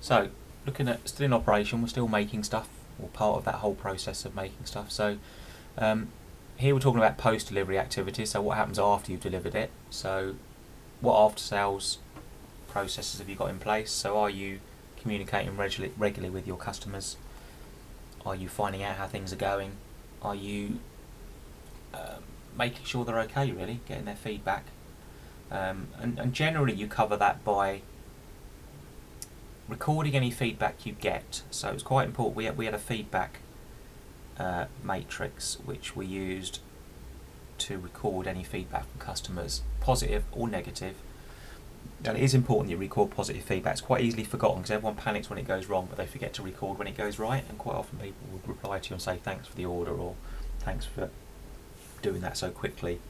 So, looking at still in operation, we're still making stuff, or part of that whole process of making stuff. So, here we're talking about post-delivery activities. So, what happens after you've delivered it? So, what after-sales processes have you got in place? So, are you communicating regularly with your customers? Are you finding out how things are going? Are you making sure they're okay, really, getting their feedback? And generally you cover that by recording any feedback you get. So it's quite important. We had a feedback matrix which we used to record any feedback from customers, positive or negative. And it is important you record positive feedback. It's quite easily forgotten because everyone panics when it goes wrong, but they forget to record when it goes right. And quite often people would reply to you and say thanks for the order, or thanks for doing that so quickly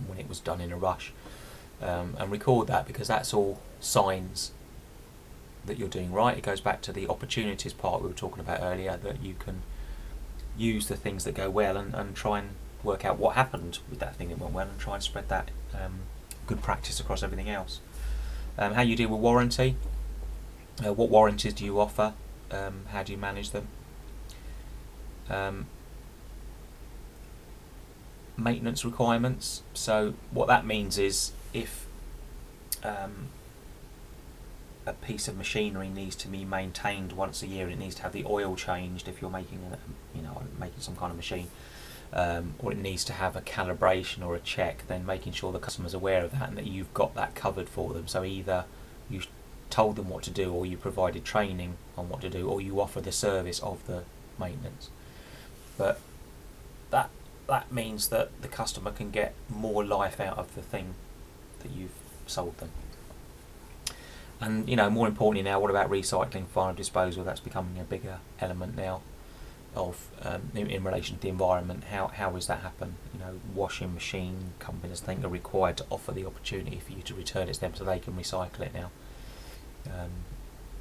when it was done in a rush. And record that, because that's all signs that you're doing right. It goes back to the opportunities part we were talking about earlier, that you can use the things that go well and try and work out what happened with that thing that went well and try and spread that good practice across everything else. How you deal with warranty, what warranties do you offer, how do you manage them, maintenance requirements. So what that means is if a piece of machinery needs to be maintained once a year, it needs to have the oil changed if you're making making some kind of machine, or it needs to have a calibration or a check, then making sure the customer's aware of that and that you've got that covered for them. So either you told them what to do, or you provided training on what to do, or you offer the service of the maintenance. But that means that the customer can get more life out of the thing that you've sold them. And more importantly now, what about recycling, final disposal? That's becoming a bigger element now of in relation to the environment. How does that happen? Washing machine companies, I think, are required to offer the opportunity for you to return it to them so they can recycle it now.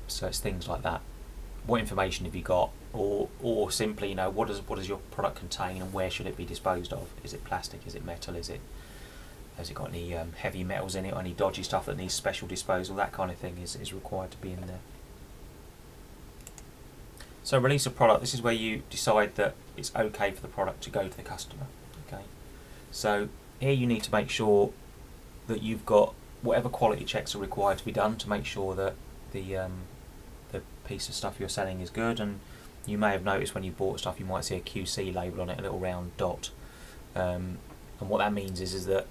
So it's things like that. What information have you got, or simply, what does your product contain and where should it be disposed of? Is it plastic? Is it metal? Has it got any heavy metals in it, or any dodgy stuff that needs special disposal? That kind of thing is required to be in there. So release a product. This is where you decide that it's okay for the product to go to the customer. Okay. So here you need to make sure that you've got whatever quality checks are required to be done to make sure that the piece of stuff you're selling is good. And you may have noticed when you bought stuff, you might see a QC label on it, a little round dot. And what that means is that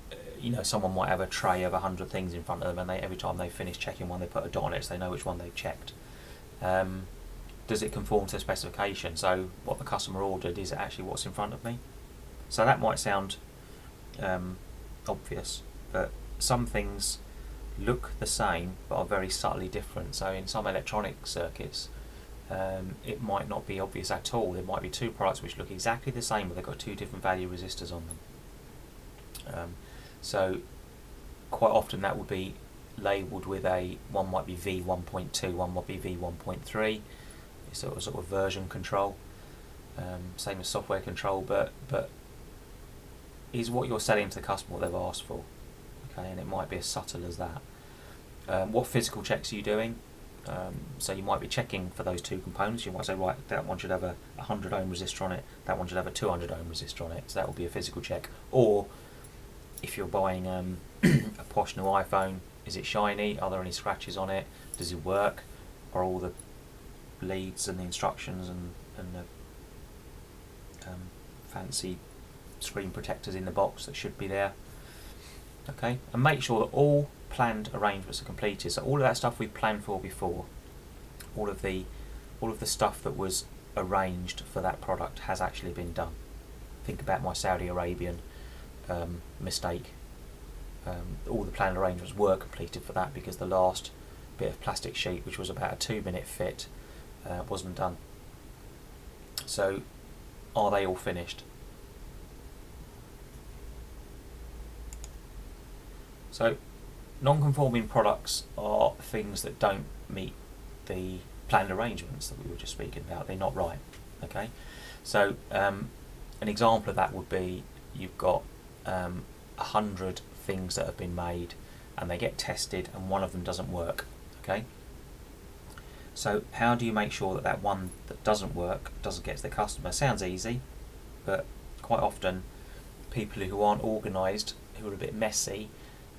someone might have a tray of 100 things in front of them, and every time they finish checking one, they put a dot on it so they know which one they've checked. Does it conform to the specification? So what the customer ordered is actually what's in front of me. So that might sound obvious, but some things look the same but are very subtly different. So in some electronic circuits, it might not be obvious at all. There might be two products which look exactly the same, but they've got two different value resistors on them. So quite often that would be labelled with one might be V1.2, one might be V1.3. It's sort of version control, same as software control, but is what you're selling to the customer what they've asked for? Okay, and it might be as subtle as that. What physical checks are you doing? So you might be checking for those two components. You might say, right, that one should have a 100 ohm resistor on it, that one should have a 200 ohm resistor on it, so that will be a physical check. Or if you're buying a posh new iPhone, is it shiny? Are there any scratches on it? Does it work? Are all the leads and the instructions and the fancy screen protectors in the box that should be there? Okay, and make sure that all planned arrangements are completed. So all of that stuff we planned for before, all of the stuff that was arranged for that product has actually been done. Think about my Saudi Arabian mistake. All the planned arrangements were completed for that because the last bit of plastic sheet, which was about a 2-minute fit, wasn't done. So are they all finished? So non-conforming products are things that don't meet the planned arrangements that we were just speaking about. They're not right. Okay, so an example of that would be you've got 100 things that have been made and they get tested and one of them doesn't work. Okay, So how do you make sure that that one that doesn't work doesn't get to the customer? Sounds easy, but quite often people who aren't organised, who are a bit messy,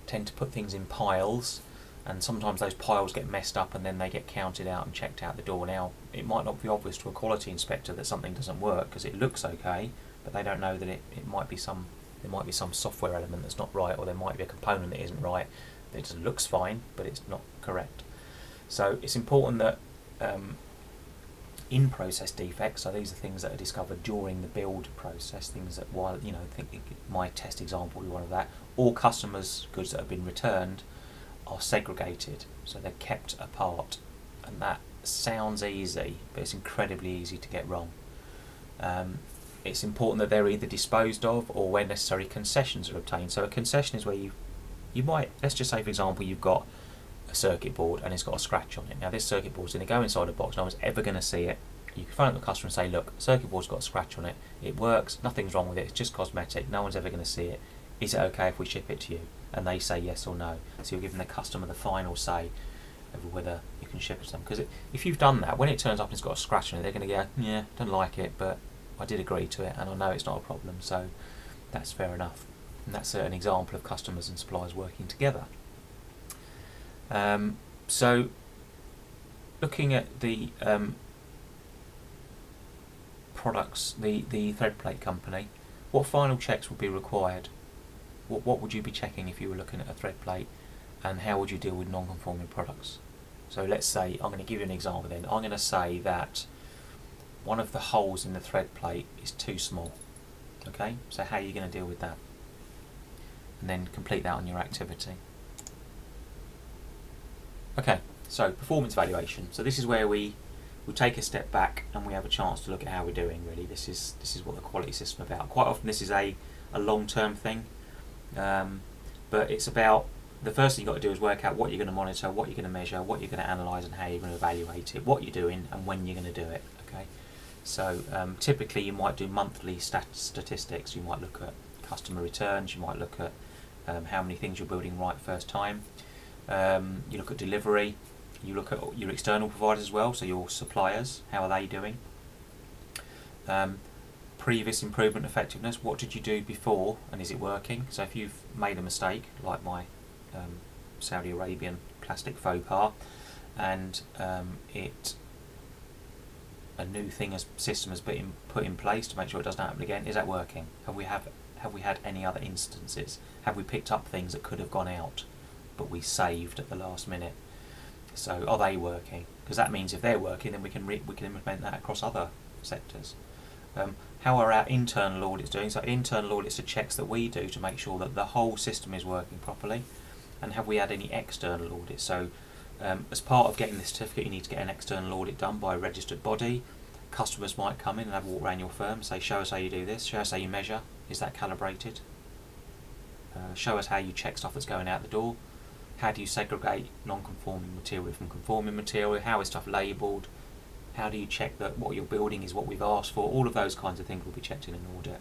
tend to put things in piles, and sometimes those piles get messed up and then they get counted out and checked out the door. Now, it might not be obvious to a quality inspector that something doesn't work because it looks okay, but they don't know that it might be there might be some software element that's not right, or there might be a component that isn't right. That just looks fine, but it's not correct. So it's important that in-process defects, so these are things that are discovered during the build process, things that, while, you know, think my test example will be one of that, all customers' goods that have been returned are segregated, so they're kept apart, and that sounds easy, but it's incredibly easy to get wrong. It's important that they're either disposed of, or where necessary concessions are obtained. So a concession is where you might, let's just say for example you've got a circuit board and it's got a scratch on it. Now this circuit board's going to go inside a box, no one's ever going to see it. You can phone up the customer and say, look, circuit board's got a scratch on it, it works, nothing's wrong with it, it's just cosmetic, no one's ever going to see it. Is it okay if we ship it to you? And they say yes or no. So you're giving the customer the final say over whether you can ship it to them. Because if you've done that, when it turns up and it's got a scratch on it, they're going to go, yeah, don't like it, but I did agree to it and I know it's not a problem, so that's fair enough. And that's an example of customers and suppliers working together. So looking at the products, the thread plate company, what final checks would be required? What would you be checking if you were looking at a thread plate, and how would you deal with non-conforming products? So let's say, I'm going to give you an example then. I'm going to say that one of the holes in the thread plate is too small. Okay, so how are you going to deal with that? And then complete that on your activity. Okay, so performance evaluation. So this is where we take a step back and we have a chance to look at how we're doing. Really, this is what the quality system is about. Quite often this is a long-term thing, but it's about, the first thing you've got to do is work out what you're going to monitor, what you're going to measure, what you're going to analyse, and how you're going to evaluate it, what you're doing, and when you're going to do it. Okay, so typically you might do monthly statistics. You might look at customer returns. You might look at how many things you're building right first time. You look at delivery. You look at your external providers as well, so your suppliers, how are they doing? Previous improvement effectiveness, what did you do before and is it working? So if you've made a mistake, like my Saudi Arabian plastic faux pas, and a new system has been put in place to make sure it doesn't happen again, is that working? Have we had any other instances? Have we picked up things that could have gone out but we saved at the last minute? So are they working? Because that means if they're working, then we can implement that across other sectors. How are our internal audits doing? So internal audits are checks that we do to make sure that the whole system is working properly. And have we had any external audits? So as part of getting the certificate, you need to get an external audit done by a registered body. Customers might come in and have a walk around your firm, say, show us how you do this, show us how you measure, is that calibrated? Show us how you check stuff that's going out the door. How do you segregate non-conforming material from conforming material? How is stuff labelled? How do you check that what you're building is what we've asked for? All of those kinds of things will be checked in an audit.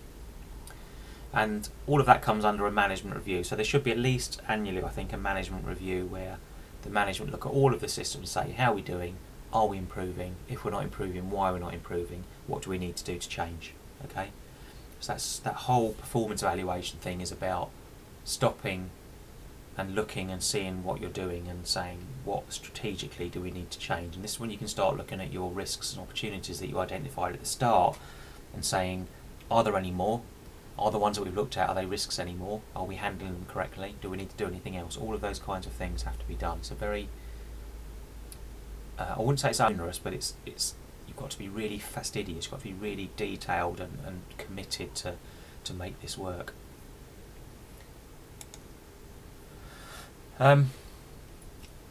And all of that comes under a management review. So there should be at least annually, I think, a management review where the management look at all of the systems and say, how are we doing? Are we improving? If we're not improving, why we're not improving? What do we need to do to change? Okay. So that whole performance evaluation thing is about stopping and looking and seeing what you're doing and saying, what strategically do we need to change? And this is when you can start looking at your risks and opportunities that you identified at the start and saying, are there any more? Are the ones that we've looked at, are they risks anymore? Are we handling them correctly? Do we need to do anything else? All of those kinds of things have to be done. It's a very, I wouldn't say it's onerous, but it's you've got to be really fastidious, you've got to be really detailed and committed to make this work.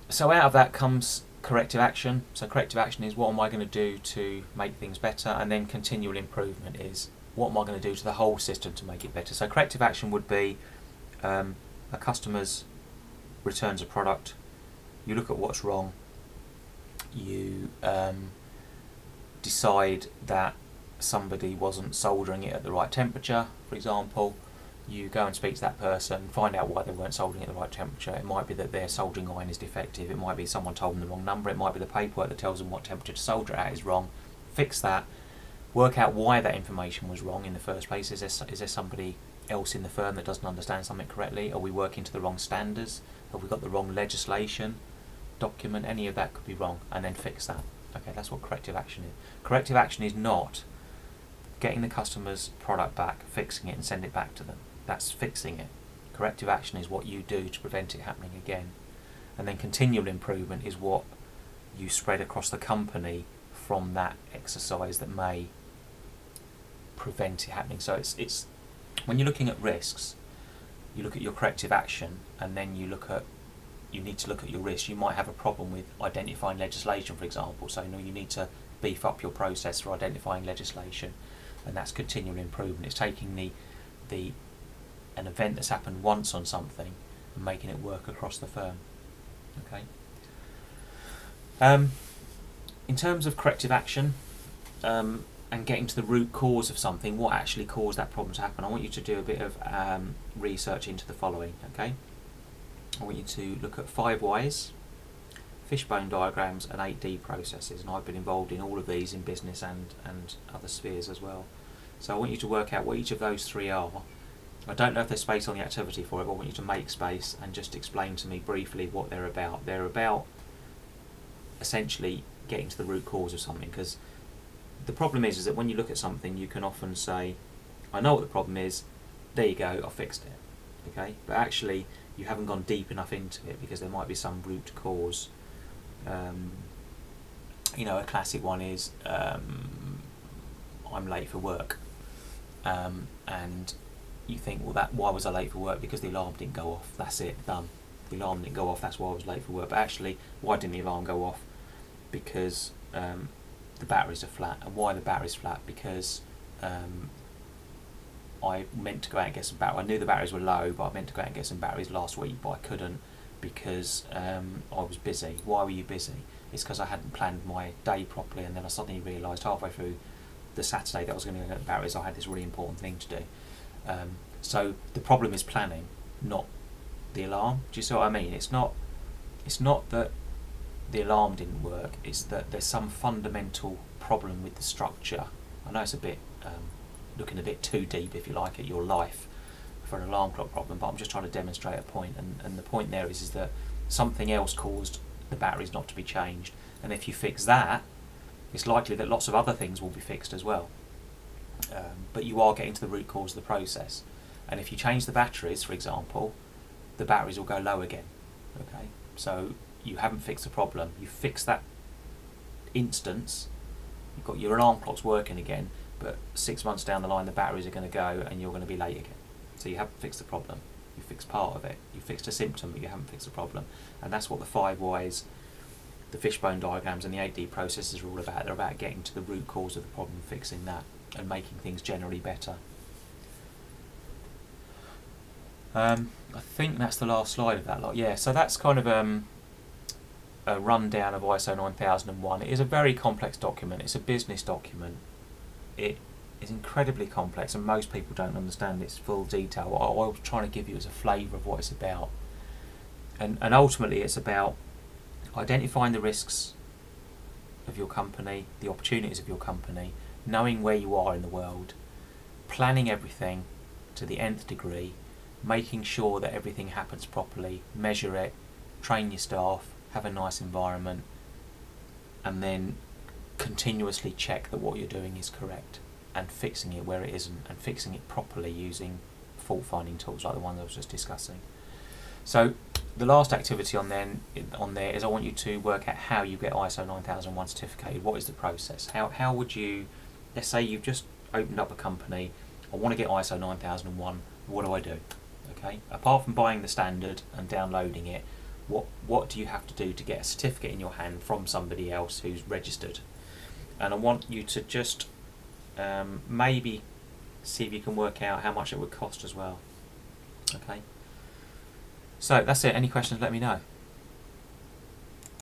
So out of that comes corrective action. So corrective action is, what am I going to do to make things better? And then continual improvement is, what am I going to do to the whole system to make it better? So corrective action would be a customer's returns a product, you look at what's wrong, you decide that somebody wasn't soldering it at the right temperature, for example, You go and speak to that person, find out why they weren't soldering at the right temperature. It might be that their soldering iron is defective, it might be someone told them the wrong number, it might be the paperwork that tells them what temperature to solder it at is wrong. Fix that, work out why that information was wrong in the first place. Is there somebody else in the firm that doesn't understand something correctly? Are we working to the wrong standards? Have we got the wrong legislation, document? Any of that could be wrong, and then fix that. Okay, that's what corrective action is. Corrective action is not getting the customer's product back, fixing it and send it back to them. That's fixing it. Corrective action is what you do to prevent it happening again. And then continual improvement is what you spread across the company from that exercise that may prevent it happening. So it's when you're looking at risks, you look at your corrective action, and then you need to look at your risks. You might have a problem with identifying legislation, for example, so you need to beef up your process for identifying legislation, and that's continual improvement. It's taking an event that's happened once on something and making it work across the firm. Okay. In terms of corrective action, and getting to the root cause of something, what actually caused that problem to happen, I want you to do a bit of research into the following. Okay. I want you to look at 5 whys, fishbone diagrams, and 8D processes, and I've been involved in all of these in business and other spheres as well. So I want you to work out what each of those 3 are. I don't know if there's space on the activity for it, but I want you to make space and just explain to me briefly what they're about. They're about essentially getting to the root cause of something, because the problem is that when you look at something, you can often say, I know what the problem is, there you go, I fixed it. Okay, but actually you haven't gone deep enough into it, because there might be some root cause. A classic one is I'm late for work, and you think, well, why was I late for work? Because the alarm didn't go off. That's it, done. The alarm didn't go off, that's why I was late for work. But actually, why didn't the alarm go off? Because the batteries are flat. And why the battery's flat? Because I meant to go out and get some batteries. I knew the batteries were low, but I meant to go out and get some batteries last week, but I couldn't because I was busy. Why were you busy? It's because I hadn't planned my day properly, and then I suddenly realised halfway through the Saturday that I was going to go get the batteries, I had this really important thing to do. So the problem is planning, not the alarm. Do you see what I mean? It's not that the alarm didn't work, it's that there's some fundamental problem with the structure. I know it's a bit looking a bit too deep, if you like, at your life for an alarm clock problem, but I'm just trying to demonstrate a point, and the point there is that something else caused the batteries not to be changed, and if you fix that, it's likely that lots of other things will be fixed as well. But you are getting to the root cause of the process, and if you change the batteries, for example, the batteries will go low again. Okay, so you haven't fixed the problem. You fixed that instance, you've got your alarm clocks working again, but 6 months down the line the batteries are going to go and you're going to be late again. So you haven't fixed the problem. You fixed part of it. You fixed a symptom, but you haven't fixed the problem. And that's what the 5 whys, the fishbone diagrams, and the 8D processes are all about. They're about getting to the root cause of the problem, fixing that, and making things generally better. I think that's the last slide of that lot. Yeah, so that's kind of a rundown of ISO 9001. It is a very complex document. It's a business document. It is incredibly complex, and most people don't understand its full detail. What I was trying to give you is a flavour of what it's about. And ultimately it's about identifying the risks of your company, the opportunities of your company, knowing where you are in the world, planning everything to the nth degree, making sure that everything happens properly, measure it, train your staff, have a nice environment, and then continuously check that what you're doing is correct, and fixing it where it isn't, and fixing it properly using fault finding tools like the one I was just discussing. So the last activity on there is I want you to work out how you get ISO 9001 certificated. What is the process? How would you, let's say you've just opened up a company, I want to get ISO 9001, what do I do? Okay, apart from buying the standard and downloading it, what do you have to do to get a certificate in your hand from somebody else who's registered? And I want you to just maybe see if you can work out how much it would cost as well. Okay, so that's it. Any questions, let me know.